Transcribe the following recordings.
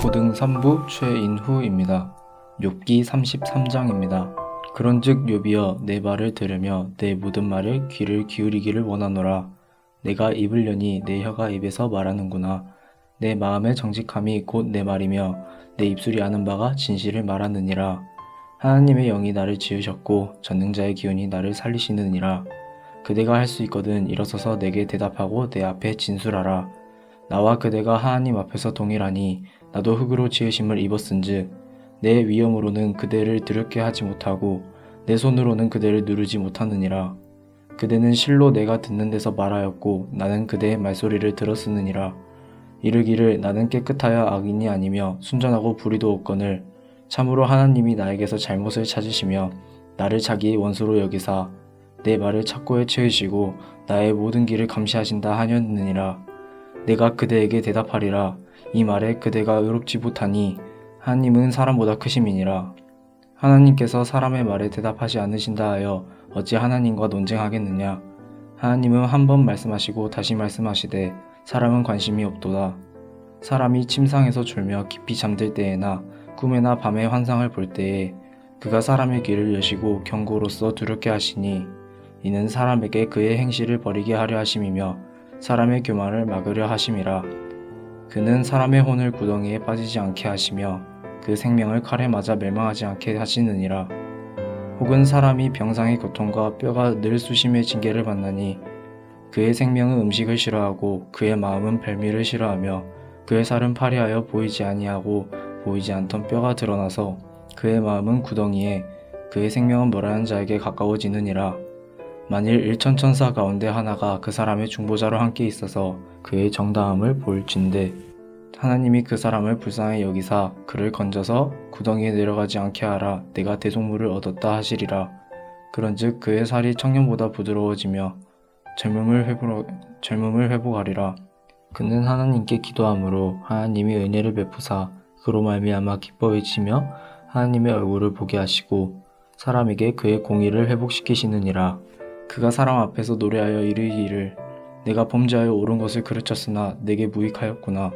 고등 3부 최인후입니다. 욥기 33장입니다. 그런즉 욥이여 내 말을 들으며 내 모든 말에 귀를 기울이기를 원하노라. 내가 입을 여니 내 혀가 입에서 말하는구나. 내 마음의 정직함이 곧 내 말이며 내 입술이 아는 바가 진실을 말하느니라. 하나님의 영이 나를 지으셨고 전능자의 기운이 나를 살리시느니라. 그대가 할 수 있거든 일어서서 내게 대답하고 내 앞에 진술하라. 나와 그대가 하나님 앞에서 동일하니 나도 흙으로 지으심을 입었은즉 내 위엄으로는 그대를 드럽게 하지 못하고 내 손으로는 그대를 누르지 못하느니라. 그대는 실로 내가 듣는 데서 말하였고 나는 그대의 말소리를 들었으느니라. 이르기를 나는 깨끗하여 악인이 아니며 순전하고 불의도 없거늘 참으로 하나님이 나에게서 잘못을 찾으시며 나를 자기의 원수로 여기사 내 말을 착고에 채우시고 나의 모든 길을 감시하신다 하였느니라. 내가 그대에게 대답하리라. 이 말에 그대가 의롭지 못하니 하나님은 사람보다 크심이니라. 하나님께서 사람의 말에 대답하지 않으신다 하여 어찌 하나님과 논쟁하겠느냐. 하나님은 한 번 말씀하시고 다시 말씀하시되 사람은 관심이 없도다. 사람이 침상에서 졸며 깊이 잠들 때에나 꿈에나 밤에 환상을 볼 때에 그가 사람의 귀를 여시고 경고로써 두렵게 하시니 이는 사람에게 그의 행실을 버리게 하려 하심이며 사람의 교만을 막으려 하심이라. 그는 사람의 혼을 구덩이에 빠지지 않게 하시며 그 생명을 칼에 맞아 멸망하지 않게 하시느니라. 혹은 사람이 병상의 고통과 뼈가 늘 수심의 징계를 받나니 그의 생명은 음식을 싫어하고 그의 마음은 별미를 싫어하며 그의 살은 파리하여 보이지 아니하고 보이지 않던 뼈가 드러나서 그의 마음은 구덩이에 그의 생명은 멸하는 자에게 가까워지느니라. 만일 일천천사 가운데 하나가 그 사람의 중보자로 함께 있어서 그의 정당함을 볼진대 하나님이 그 사람을 불쌍히 여기사 그를 건져서 구덩이에 내려가지 않게 하라. 내가 대속물을 얻었다 하시리라. 그런즉 그의 살이 청년보다 부드러워지며 젊음을 회복하리라. 그는 하나님께 기도함으로 하나님이 은혜를 베푸사 그로 말미암아 기뻐하시며 하나님의 얼굴을 보게 하시고 사람에게 그의 공의를 회복시키시느니라. 그가 사람 앞에서 노래하여 이르기를 내가 범죄하여 옳은 것을 그르쳤으나 내게 무익하였구나.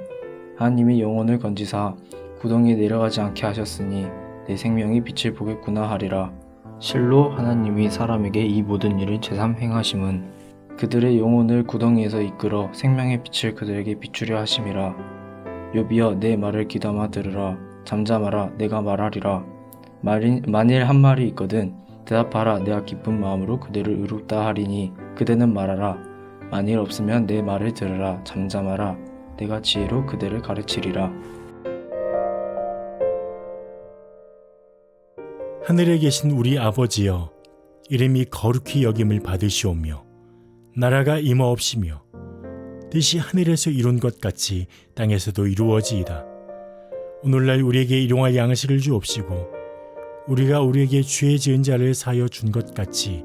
하나님이 영혼을 건지사 구덩이에 내려가지 않게 하셨으니 내 생명이 빛을 보겠구나 하리라. 실로 하나님이 사람에게 이 모든 일을 제삼 행하심은 그들의 영혼을 구덩이에서 이끌어 생명의 빛을 그들에게 비추려 하심이라. 욥이여 내 말을 귀담아 들으라. 잠잠하라. 내가 말하리라. 만일 한 말이 있거든 대답하라. 내가 기쁜 마음으로 그대를 의롭다 하리니 그대는 말하라. 만일 없으면 내 말을 들으라. 잠잠하라. 내가 지혜로 그대를 가르치리라. 하늘에 계신 우리 아버지여, 이름이 거룩히 여김을 받으시오며 나라가 임하옵시며 뜻이 하늘에서 이룬 것 같이 땅에서도 이루어지이다. 오늘날 우리에게 일용할 양식을 주옵시고 우리가 우리에게 죄 지은 자를 사하여 준 것 같이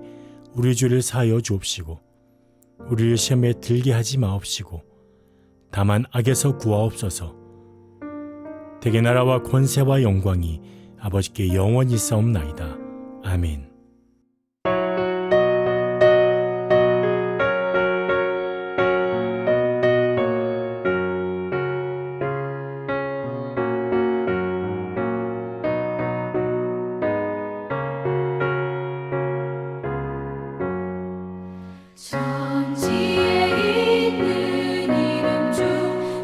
우리 죄를 사하여 주옵시고 우리를 시험에 들게 하지 마옵시고 다만 악에서 구하옵소서. 대개 나라와 권세와 영광이 아버지께 영원히 있사옵나이다. 아멘. 천지에 있는 이름 중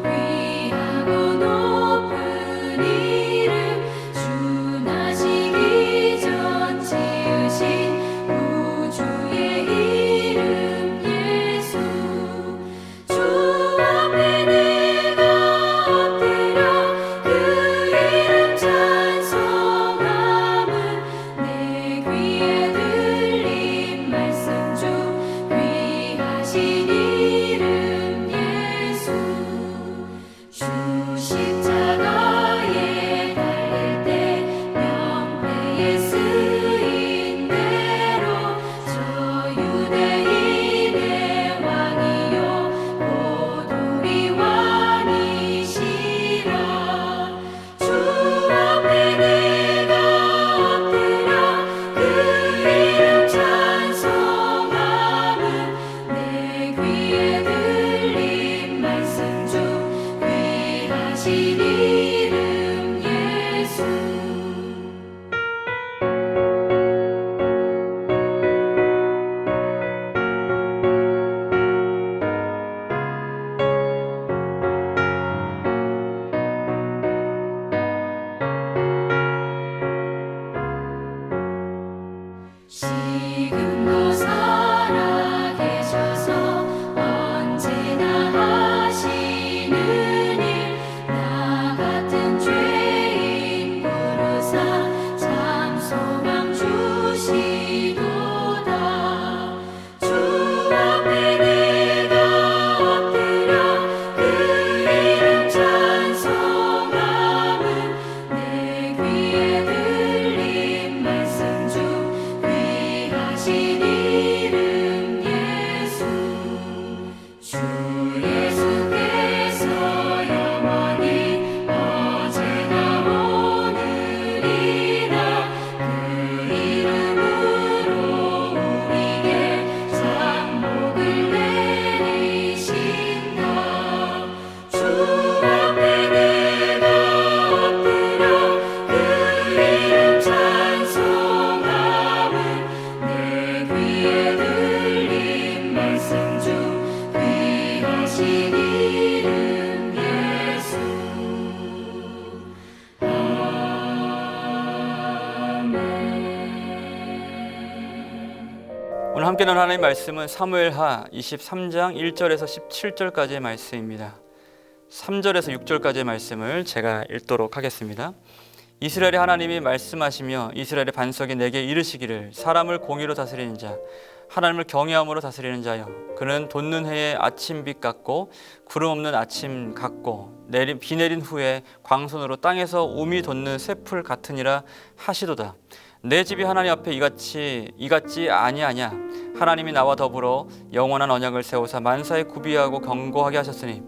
귀하고 높은 이름 주 나시기 전 지으신 구주의 이름 예수 주 앞에 내가 엎드려 그 이름 찬송함은 내 귀에 들린 말씀 중 귀하신 이름 예수 주 십자가에 달릴 때 명패에 쓰인 대로 저 유대인의 왕이요 곧 우리 왕이시라. 주 앞에 내가 엎드려 그 이름 찬송함은 내 귀에 들린 말씀 중 귀하신 이름 함께 나눌 하나님의 말씀은 사무엘하 23장 1절에서 17절까지의 말씀입니다. 3절에서 6절까지의 말씀을 제가 읽도록 하겠습니다. 이스라엘의 하나님이 말씀하시며 이스라엘의 반석이 내게 이르시기를 사람을 공의로 다스리는 자 하나님을 경외함으로 다스리는 자여 그는 돋는 해의 아침빛 같고 구름 없는 아침 같고 비 내린 후에 광선으로 땅에서 우미 돋는 새풀 같으니라 하시도다. 내 집이 하나님 앞에 이같지 아니하냐. 하나님이 나와 더불어 영원한 언약을 세우사 만사에 구비하고 견고하게 하셨으니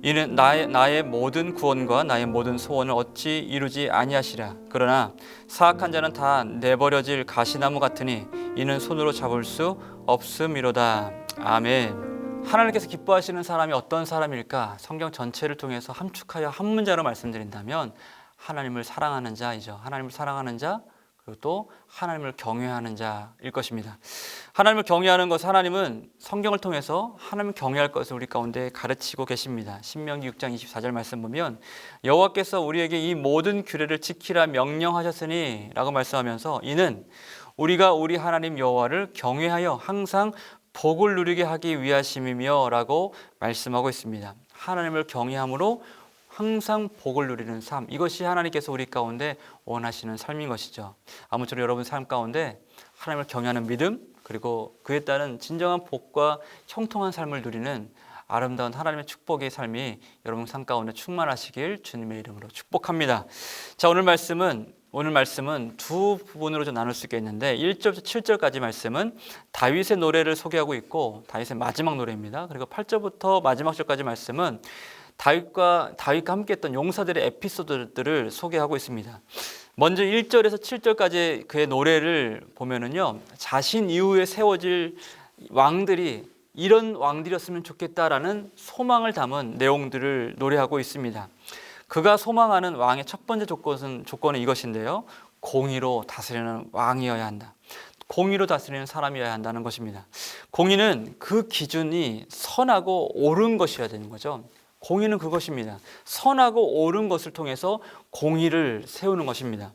이는 나의 모든 구원과 나의 모든 소원을 어찌 이루지 아니하시랴. 그러나 사악한 자는 다 내버려질 가시나무 같으니 이는 손으로 잡을 수 없음이로다. 아멘. 하나님께서 기뻐하시는 사람이 어떤 사람일까? 성경 전체를 통해서 함축하여 한 문자로 말씀드린다면 하나님을 사랑하는 자이죠. 하나님을 사랑하는 자 그리고 또 하나님을 경외하는 자일 것입니다. 하나님을 경외하는 것, 하나님은 성경을 통해서 하나님을 경외할 것을 우리 가운데 가르치고 계십니다. 신명기 6장 24절 말씀 보면 여호와께서 우리에게 이 모든 규례를 지키라 명령하셨으니 라고 말씀하면서 이는 우리가 우리 하나님 여호와를 경외하여 항상 복을 누리게 하기 위하심이며 라고 말씀하고 있습니다. 하나님을 경외함으로 항상 복을 누리는 삶, 이것이 하나님께서 우리 가운데 원하시는 삶인 것이죠. 아무쪼록 여러분 삶 가운데 하나님을 경외하는 믿음 그리고 그에 따른 진정한 복과 형통한 삶을 누리는 아름다운 하나님의 축복의 삶이 여러분 삶 가운데 충만하시길 주님의 이름으로 축복합니다. 자, 오늘 말씀은 두 부분으로 좀 나눌 수 있겠는데 1절부터 7절까지 말씀은 다윗의 노래를 소개하고 있고 다윗의 마지막 노래입니다. 그리고 8절부터 마지막 절까지 말씀은 다윗과 함께했던 용사들의 에피소드들을 소개하고 있습니다. 먼저 1절에서 7절까지 그의 노래를 보면은요, 자신 이후에 세워질 왕들이 이런 왕들이었으면 좋겠다라는 소망을 담은 내용들을 노래하고 있습니다. 그가 소망하는 왕의 첫 번째 조건은 이것인데요. 공의로 다스리는 왕이어야 한다. 공의로 다스리는 사람이어야 한다는 것입니다. 공의는 그 기준이 선하고 옳은 것이어야 되는 거죠. 공의는 그것입니다. 선하고 옳은 것을 통해서 공의를 세우는 것입니다.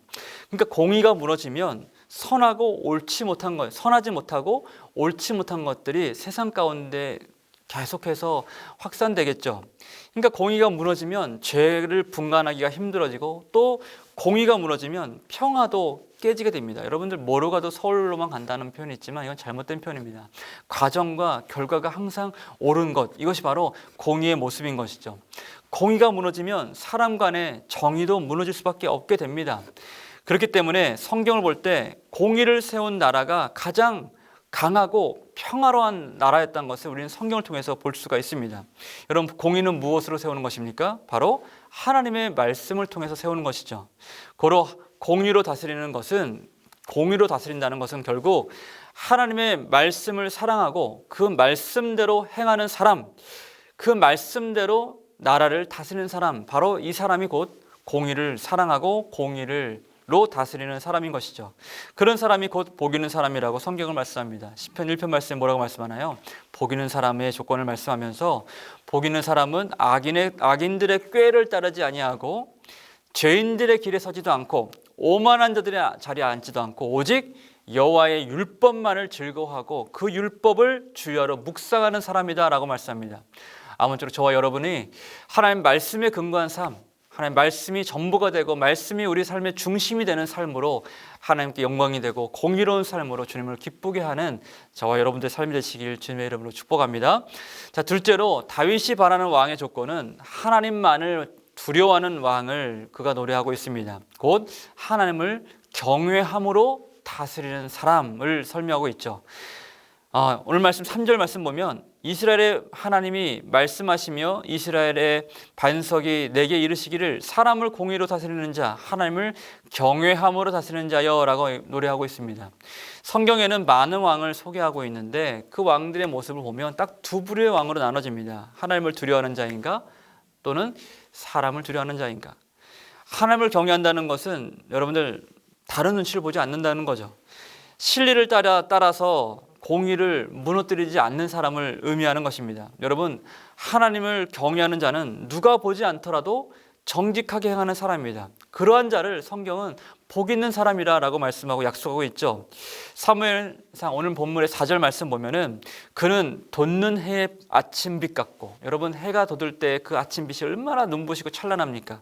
그러니까 공의가 무너지면 선하지 못하고 옳지 못한 것들이 세상 가운데 계속해서 확산되겠죠. 그러니까 공의가 무너지면 죄를 분간하기가 힘들어지고 또 공의가 무너지면 평화도 깨지게 됩니다. 여러분들 뭐로 가도 서울로만 간다는 표현이 있지만 이건 잘못된 표현입니다. 과정과 결과가 항상 옳은 것, 이것이 바로 공의의 모습인 것이죠. 공의가 무너지면 사람 간의 정의도 무너질 수밖에 없게 됩니다. 그렇기 때문에 성경을 볼 때 공의를 세운 나라가 가장 강하고 평화로운 나라였다는 것을 우리는 성경을 통해서 볼 수가 있습니다. 여러분, 공의는 무엇으로 세우는 것입니까? 바로 하나님의 말씀을 통해서 세우는 것이죠. 고로 공의로 다스린다는 것은 결국 하나님의 말씀을 사랑하고 그 말씀대로 행하는 사람, 그 말씀대로 나라를 다스리는 사람, 바로 이 사람이 곧 공의를 사랑하고 공의로 다스리는 사람인 것이죠. 그런 사람이 곧 복 있는 사람이라고 성경을 말씀합니다. 시편 1편 말씀에 뭐라고 말씀하나요? 복 있는 사람의 조건을 말씀하면서 복 있는 사람은 악인들의 꾀를 따르지 아니하고 죄인들의 길에 서지도 않고 오만한 자들의 자리에 앉지도 않고 오직 여호와의 율법만을 즐거워하고 그 율법을 주야로 묵상하는 사람이다 라고 말씀합니다. 아무쪼록 저와 여러분이 하나님 말씀에 근거한 삶, 하나님 말씀이 전부가 되고 말씀이 우리 삶의 중심이 되는 삶으로 하나님께 영광이 되고 공의로운 삶으로 주님을 기쁘게 하는 저와 여러분들의 삶이 되시길 주님의 이름으로 축복합니다. 자, 둘째로 다윗이 바라는 왕의 조건은 하나님만을 두려워하는 왕을 그가 노래하고 있습니다. 곧 하나님을 경외함으로 다스리는 사람을 설명하고 있죠. 오늘 말씀 3절 말씀 보면 이스라엘의 하나님이 말씀하시며 이스라엘의 반석이 내게 이르시기를 사람을 공의로 다스리는 자 하나님을 경외함으로 다스리는 자여 라고 노래하고 있습니다. 성경에는 많은 왕을 소개하고 있는데 그 왕들의 모습을 보면 딱 두 부류의 왕으로 나눠집니다. 하나님을 두려워하는 자인가 또는 사람을 두려워하는 자인가. 하나님을 경외한다는 것은 여러분들 다른 눈치를 보지 않는다는 거죠. 진리를 따라서 공의를 무너뜨리지 않는 사람을 의미하는 것입니다. 여러분, 하나님을 경외하는 자는 누가 보지 않더라도 정직하게 행하는 사람입니다. 그러한 자를 성경은 복 있는 사람이라고 말씀하고 약속하고 있죠. 사무엘상 오늘 본문의 4절 말씀 보면은 그는 돋는 해의 아침빛 같고, 여러분 해가 돋을 때 그 아침빛이 얼마나 눈부시고 찬란합니까?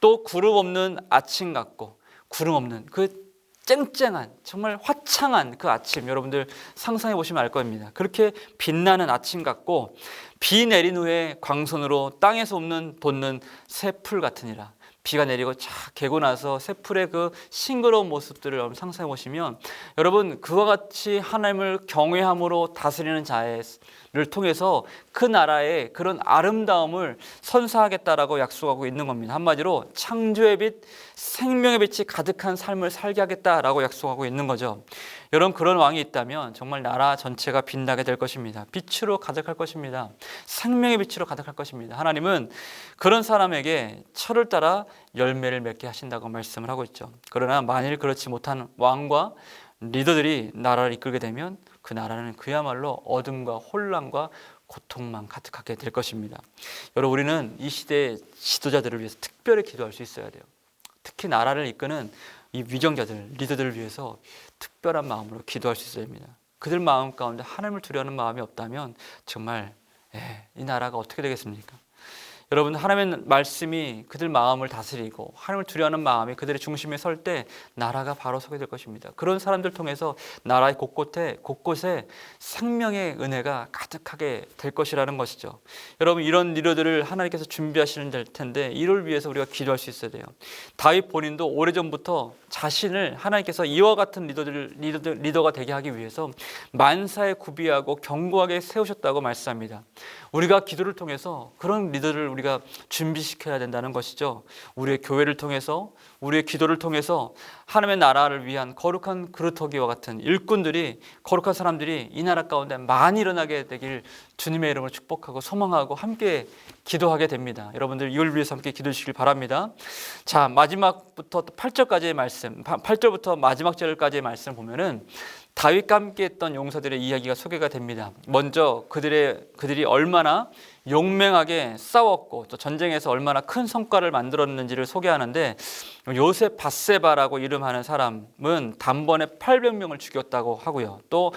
또 구름 없는 아침 같고, 구름 없는 그 쨍쨍한 정말 화창한 그 아침, 여러분들 상상해 보시면 알 겁니다. 그렇게 빛나는 아침 같고, 비 내린 후에 광선으로 땅에서 돋는 새 풀 같으니라. 비가 내리고 쫙 개고 나서 새 풀의 그 싱그러운 모습들을 여러분 상상해 보시면, 여러분 그와 같이 하나님을 경외함으로 다스리는 자를 통해서 그 나라의 그런 아름다움을 선사하겠다라고 약속하고 있는 겁니다. 한마디로 창조의 빛, 생명의 빛이 가득한 삶을 살게 하겠다라고 약속하고 있는 거죠. 여러분 그런 왕이 있다면 정말 나라 전체가 빛나게 될 것입니다. 빛으로 가득할 것입니다. 생명의 빛으로 가득할 것입니다. 하나님은 그런 사람에게 철을 따라 열매를 맺게 하신다고 말씀을 하고 있죠. 그러나 만일 그렇지 못한 왕과 리더들이 나라를 이끌게 되면 그 나라는 그야말로 어둠과 혼란과 고통만 가득하게 될 것입니다. 여러분 우리는 이 시대의 지도자들을 위해서 특별히 기도할 수 있어야 돼요. 특히 나라를 이끄는 이 위정자들, 리더들을 위해서 특별한 마음으로 기도할 수 있어야 합니다. 그들 마음 가운데 하나님을 두려워하는 마음이 없다면 정말 이 나라가 어떻게 되겠습니까? 여러분 하나님의 말씀이 그들 마음을 다스리고 하나님을 두려워하는 마음이 그들의 중심에 설 때 나라가 바로 서게 될 것입니다. 그런 사람들 통해서 나라의 곳곳에 생명의 은혜가 가득하게 될 것이라는 것이죠. 여러분 이런 리더들을 하나님께서 준비하시는 될 텐데 이를 위해서 우리가 기도할 수 있어야 돼요. 다윗 본인도 오래전부터 자신을 하나님께서 이와 같은 리더가 되게 하기 위해서 만사에 구비하고 견고하게 세우셨다고 말씀합니다. 우리가 기도를 통해서 그런 리더를 우리가 준비시켜야 된다는 것이죠. 우리의 교회를 통해서, 우리의 기도를 통해서 하나님의 나라를 위한 거룩한 그루터기와 같은 일꾼들이, 거룩한 사람들이 이 나라 가운데 많이 일어나게 되길 주님의 이름으로 축복하고 소망하고 함께 기도하게 됩니다. 여러분들 이걸 위해서 함께 기도해 주시길 바랍니다. 자, 마지막부터 8절까지의 말씀, 8절부터 마지막 절까지의 말씀을 보면은 다윗과 함께 했던 용사들의 이야기가 소개가 됩니다. 먼저 그들이 얼마나 용맹하게 싸웠고 또 전쟁에서 얼마나 큰 성과를 만들었는지를 소개하는데, 요셉 바세바라고 이름하는 사람은 단번에 800명을 죽였다고 하고요. 또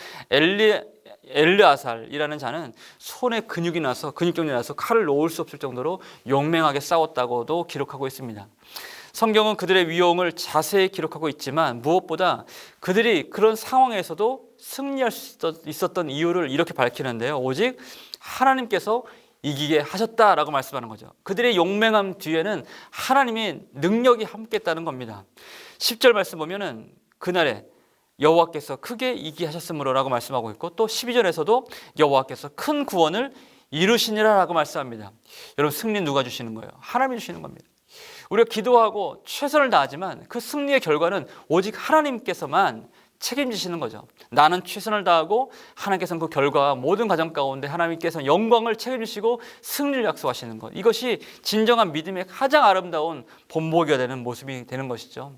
엘르아살이라는 자는 손에 근육이 나서 근육경련이 나서 칼을 놓을 수 없을 정도로 용맹하게 싸웠다고도 기록하고 있습니다. 성경은 그들의 위용을 자세히 기록하고 있지만 무엇보다 그들이 그런 상황에서도 승리할 수 있었던 이유를 이렇게 밝히는데요. 오직 하나님께서 이기게 하셨다라고 말씀하는 거죠. 그들의 용맹함 뒤에는 하나님의 능력이 함께했다는 겁니다. 10절 말씀 보면은 그날에 여호와께서 크게 이기게 하셨으므로라고 말씀하고 있고, 또 12절에서도 여호와께서 큰 구원을 이루시니라라고 말씀합니다. 여러분 승리 누가 주시는 거예요? 하나님이 주시는 겁니다. 우리가 기도하고 최선을 다하지만 그 승리의 결과는 오직 하나님께서만 책임지시는 거죠. 나는 최선을 다하고 하나님께서는 그 결과와 모든 과정 가운데 하나님께서 영광을 책임지시고 승리를 약속하시는 것, 이것이 진정한 믿음의 가장 아름다운 본보기가 되는 모습이 되는 것이죠.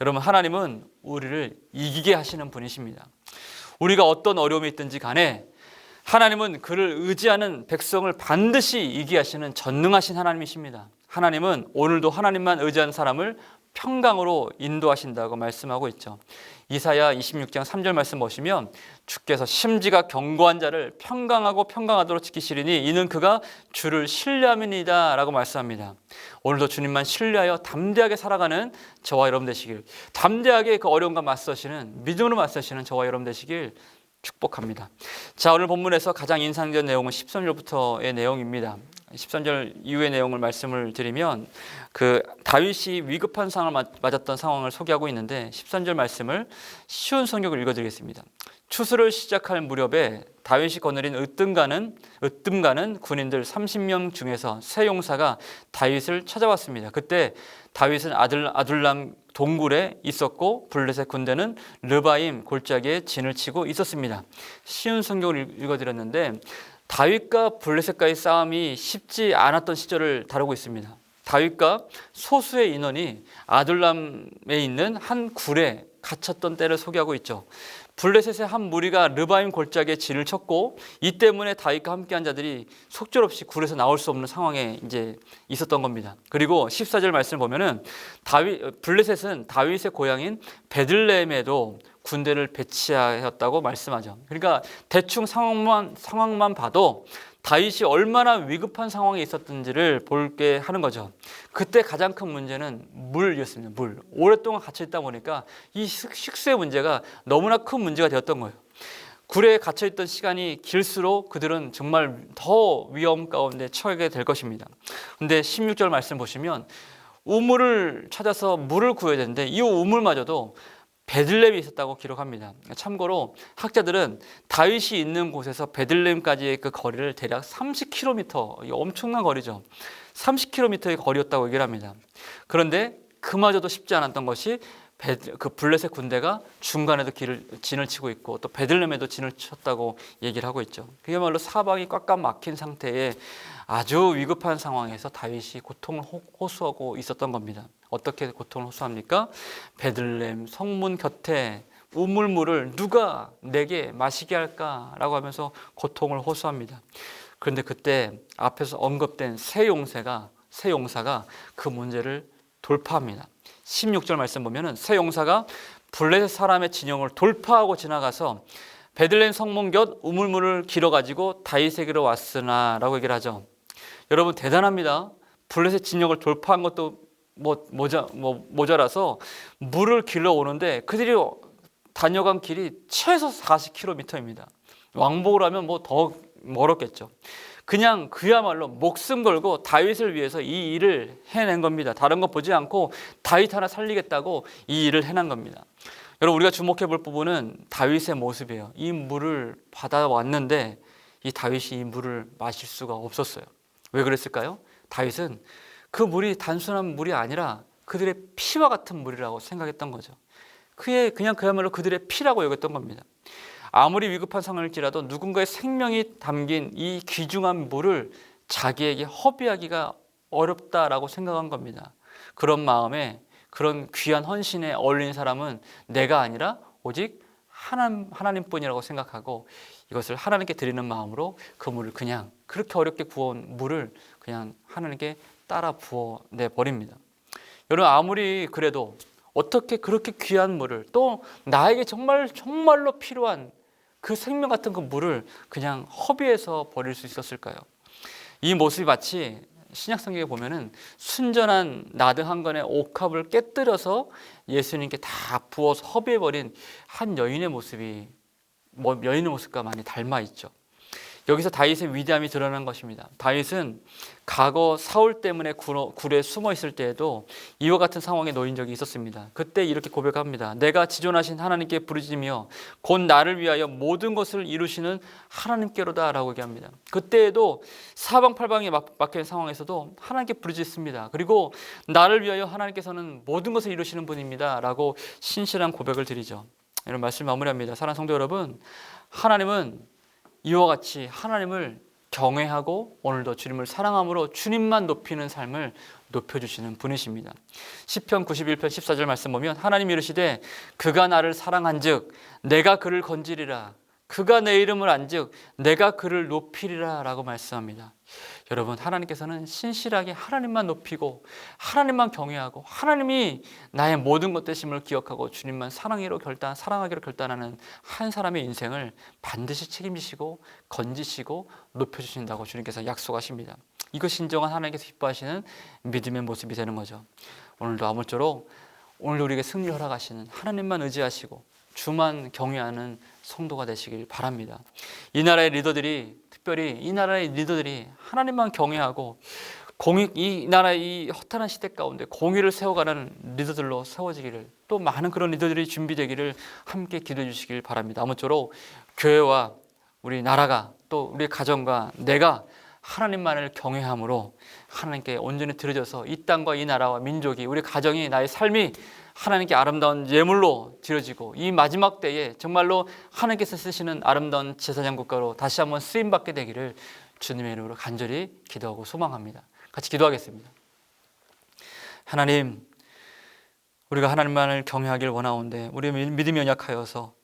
여러분 하나님은 우리를 이기게 하시는 분이십니다. 우리가 어떤 어려움이 있든지 간에 하나님은 그를 의지하는 백성을 반드시 이기게 하시는 전능하신 하나님이십니다. 하나님은 오늘도 하나님만 의지한 사람을 평강으로 인도하신다고 말씀하고 있죠. 이사야 26장 3절 말씀 보시면 주께서 심지가 견고한 자를 평강하도록 지키시리니 이는 그가 주를 신뢰함이니이다 라고 말씀합니다. 오늘도 주님만 신뢰하여 담대하게 살아가는 저와 여러분 되시길, 담대하게 그 어려움과 맞서시는, 믿음으로 맞서시는 저와 여러분 되시길 축복합니다. 자, 오늘 본문에서 가장 인상적인 내용은 13절부터의 내용입니다. 13절 이후의 내용을 말씀을 드리면 그 다윗이 위급한 상황을 맞았던 상황을 소개하고 있는데, 13절 말씀을 쉬운 성경을 읽어드리겠습니다. 추수를 시작할 무렵에 다윗이 거느린 으뜸 가는 군인들 30명 중에서 세 용사가 다윗을 찾아왔습니다. 그때 다윗은 아둘람 동굴에 있었고 블레셋 군대는 르바임 골짜기에 진을 치고 있었습니다. 쉬운 성경을 읽어드렸는데 다윗과 블레셋과의 싸움이 쉽지 않았던 시절을 다루고 있습니다. 다윗과 소수의 인원이 아둘람에 있는 한 굴에 갇혔던 때를 소개하고 있죠. 블레셋의 한 무리가 르바임 골짜기에 진을 쳤고 이 때문에 다윗과 함께한 자들이 속절없이 굴에서 나올 수 없는 상황에 이제 있었던 겁니다. 그리고 14절 말씀을 보면은 블레셋은 다윗의 고향인 베들레헴에도 군대를 배치하였다고 말씀하죠. 그러니까 대충 상황만 봐도 다윗이 얼마나 위급한 상황에 있었던지를 볼게 하는 거죠. 그때 가장 큰 문제는 물이었습니다. 물. 오랫동안 갇혀 있다 보니까 이 식수의 문제가 너무나 큰 문제가 되었던 거예요. 굴에 갇혀 있던 시간이 길수록 그들은 정말 더 위험 가운데 처하게 될 것입니다. 근데 16절 말씀 보시면 우물을 찾아서 물을 구해야 되는데 이 우물마저도 베들레헴이 있었다고 기록합니다. 참고로 학자들은 다윗이 있는 곳에서 베들레헴까지의 그 거리를 대략 30km, 엄청난 거리죠. 30km의 거리였다고 얘기를 합니다. 그런데 그마저도 쉽지 않았던 것이 그 블레셋 군대가 중간에도 진을 치고 있고 또 베들레헴에도 진을 쳤다고 얘기를 하고 있죠. 그야말로 사방이 꽉꽉 막힌 상태에 아주 위급한 상황에서 다윗이 고통을 호소하고 있었던 겁니다. 어떻게 고통을 호소합니까? 베들레헴 성문 곁에 우물물을 누가 내게 마시게 할까라고 하면서 고통을 호소합니다. 그런데 그때 앞에서 언급된 세 용사가 그 문제를 돌파합니다. 16절 말씀 보면은 세 용사가 블레셋 사람의 진영을 돌파하고 지나가서 베들레헴 성문 곁 우물물을 길어가지고 다윗에게로 왔으나라고 얘기를 하죠. 여러분 대단합니다. 블레셋 진영을 돌파한 것도 모자라서 물을 길러 오는데 그들이 다녀간 길이 최소 40km입니다. 왕복을 하면 더 멀었겠죠. 그냥 그야말로 목숨 걸고 다윗을 위해서 이 일을 해낸 겁니다. 다른 거 보지 않고 다윗 하나 살리겠다고 이 일을 해낸 겁니다. 여러분 우리가 주목해 볼 부분은 다윗의 모습이에요. 이 물을 받아왔는데 이 다윗이 이 물을 마실 수가 없었어요. 왜 그랬을까요? 다윗은 그 물이 단순한 물이 아니라 그들의 피와 같은 물이라고 생각했던 거죠. 그냥 그야말로 그들의 피라고 여겼던 겁니다. 아무리 위급한 상황일지라도 누군가의 생명이 담긴 이 귀중한 물을 자기에게 허비하기가 어렵다라고 생각한 겁니다. 그런 마음에 그런 귀한 헌신에 어울린 사람은 내가 아니라 오직 하나님뿐이라고 생각하고 이것을 하나님께 드리는 마음으로 그 물을 그냥 그렇게 어렵게 구워온 물을 그냥 하나님께 따라 부어내 버립니다. 여러분 아무리 그래도 어떻게 그렇게 귀한 물을 또 나에게 정말로 필요한 그 생명 같은 그 물을 그냥 허비해서 버릴 수 있었을까요? 이 모습이 마치 신약 성경에 보면은 순전한 나등 한 건의 옥합을 깨뜨려서 예수님께 다 부어서 허비해 버린 한 여인의 모습과 많이 닮아 있죠. 여기서 다윗의 위대함이 드러난 것입니다. 다윗은 과거 사울 때문에 굴에 숨어 있을 때에도 이와 같은 상황에 놓인 적이 있었습니다. 그때 이렇게 고백합니다. 내가 지존하신 하나님께 부르짖으며 곧 나를 위하여 모든 것을 이루시는 하나님께로다 라고 얘기합니다. 그때에도 사방팔방에 막힌 상황에서도 하나님께 부르짖습니다. 그리고 나를 위하여 하나님께서는 모든 것을 이루시는 분입니다 라고 신실한 고백을 드리죠. 이런 말씀 마무리합니다. 사랑하는 성도 여러분, 하나님은 이와 같이 하나님을 경외하고 오늘도 주님을 사랑함으로 주님만 높이는 삶을 높여주시는 분이십니다. 시편 91편 14절 말씀 보면 하나님이 이르시되 그가 나를 사랑한즉 내가 그를 건지리라 그가 내 이름을 안즉 내가 그를 높이리라 라고 말씀합니다. 여러분 하나님께서는 신실하게 하나님만 높이고 하나님만 경외하고 하나님이 나의 모든 것 되심을 기억하고 주님만 사랑하기로 결단하는 한 사람의 인생을 반드시 책임지시고 건지시고 높여주신다고 주님께서 약속하십니다. 이것이 진정한 하나님께서 기뻐하시는 믿음의 모습이 되는 거죠. 오늘도 아무쪼록 오늘 우리에게 승리를 허락하시는 하나님만 의지하시고 주만 경외하는 성도가 되시길 바랍니다. 이 나라의 리더들이 특별히 이 나라의 리더들이 하나님만 경외하고 이 나라의 이 허탄한 시대 가운데 공의를 세워가는 리더들로 세워지기를 또 많은 그런 리더들이 준비되기를 함께 기도해 주시길 바랍니다. 아무쪼록 교회와 우리 나라가 또 우리 가정과 내가 하나님만을 경외함으로 하나님께 온전히 드려져서 이 땅과 이 나라와 민족이 우리 가정이 나의 삶이 하나님께 아름다운 예물로 드려지고 이 마지막 때에 정말로 하나님께서 쓰시는 아름다운 제사장 국가로 다시 한번 쓰임받게 되기를 주님의 이름으로 간절히 기도하고 소망합니다. 같이 기도하겠습니다. 하나님, 우리가 하나님만을 경외하길 원하오는데 우리 믿음이 연약하여서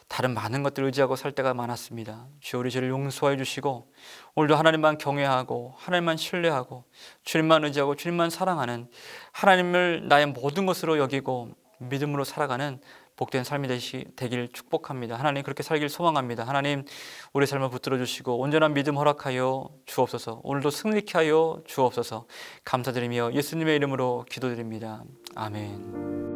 다른 많은 것들 의지하고 살 때가 많았습니다. 주여 우리 죄를 용서해 주시고 오늘도 하나님만 경외하고 하나님만 신뢰하고 주님만 의지하고 주님만 사랑하는, 하나님을 나의 모든 것으로 여기고 믿음으로 살아가는 복된 삶이 되길 축복합니다. 하나님 그렇게 살길 소망합니다. 하나님 우리 삶을 붙들어 주시고 온전한 믿음 허락하여 주옵소서. 오늘도 승리케 하여 주옵소서. 감사드리며 예수님의 이름으로 기도드립니다. 아멘.